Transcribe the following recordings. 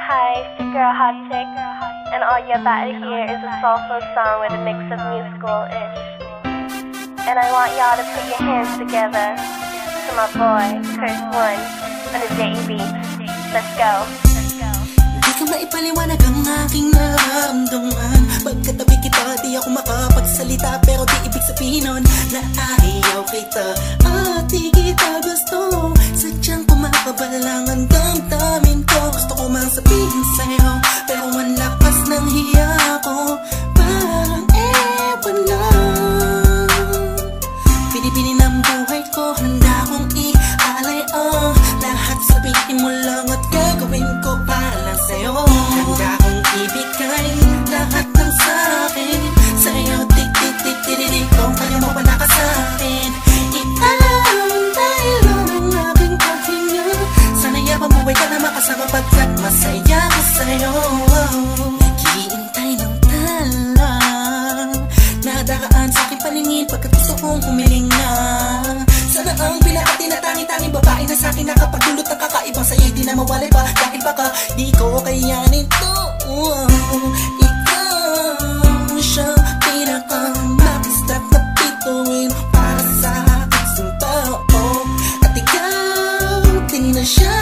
Hi, it's your girl Hot Chick, and all you're about to hear is a soulful song with a mix of musical-ish. And I want y'all to put your hands together to my boy, Curse One, on the J.E.B. Let's go. Di ka maipaliwanag ang aking nararamdaman. Pagkatabi kita, di ako makapagsalita, pero di ibig sabihin nun na ayaw kita at di kita gusto. Sadyang kumakabalang ang damdamin ko. Gusto ko mang sabihin sa'yo, pero ang lakas ng hiya ko. Parang ewan lang. Pinipili ng buhay ko, handa kong ialay ang lahat. Sabihin mo lang at gagawin ko para lang sa'yo. Handa kong ibigay lahat ng sa'kin sa'yo. Tik-tik-tik-tik-tik, kung kaya mo wala ka sa'kin. Ikaw dahil ang aking paghinga. Sana'y mabuhay ka na makasama pagkat masaya ko sa'yo. Naghihintay ng talang nadaraan sa'king paningin pagkat gusto kong humiling na. Sana ang pinakati na tanging-tanging babae na sa'kin nakapagdulot ng kakaibang sa'yo'y di na mawalay pa. Dahil baka di ko kayanin to. Ikaw siya pinaka-mapistap na pituin para sa aking tao. At ikaw din na siya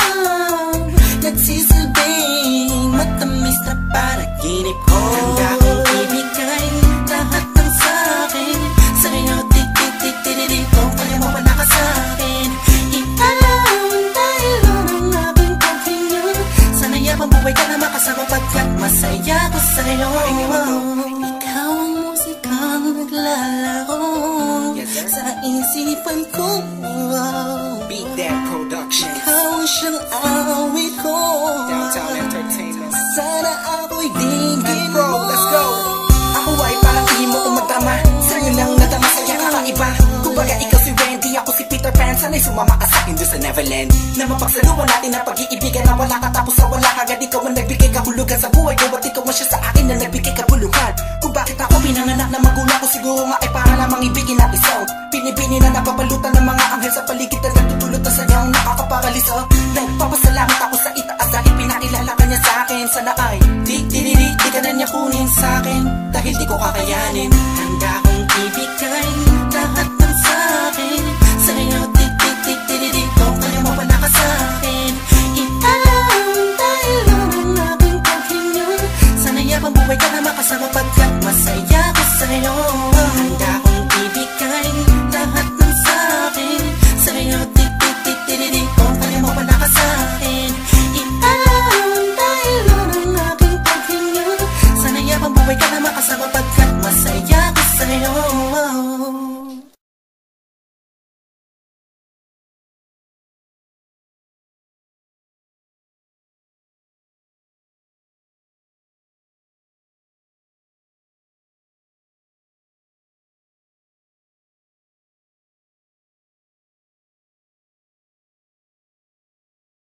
nagsisilbing matamis na panaginip ko. Handa kong ibigay lahat ng sa'kin sa'yo. Tik-tik-tik-tik-tik, kung kaya mo wala ka sa'kin. Ikaw dahil ang aking paghinga. Sana'y mabuhay ka na makasama pagkat masaya ko sa'yo. Ikaw ang musikang naglalaro sa isipan ko. Beat That Production. Ikaw ang siyang awit ko. Downtown Entertainment. Sana ako'y dinggin Bro, mo. let's go. Ako ay parang ihim mo kung magtama. Sa'yo nang nadama sa'yo kakaiba. Kumbaga ikaw si Wendy, ako si Peter Pan. Sana'y sumama ka sa'kin doon sa Neverland. Na mapagsaluhan natin ang pag-iibigan na wala ka tapos sa wala kagad. Ikaw ang nagbigay kahulugan sa buhay ko at ikaw ang siya sa akin na nagbigay kabuluhan. Kung bakit ako pinanganak na magulang ko, siguro nga ay para lamang ibigin at isaw. Pinibini na napapalutan ng mga anghel sa paligid na nagtutulot na sadyang nakakaparalisa. Nagpapasalamat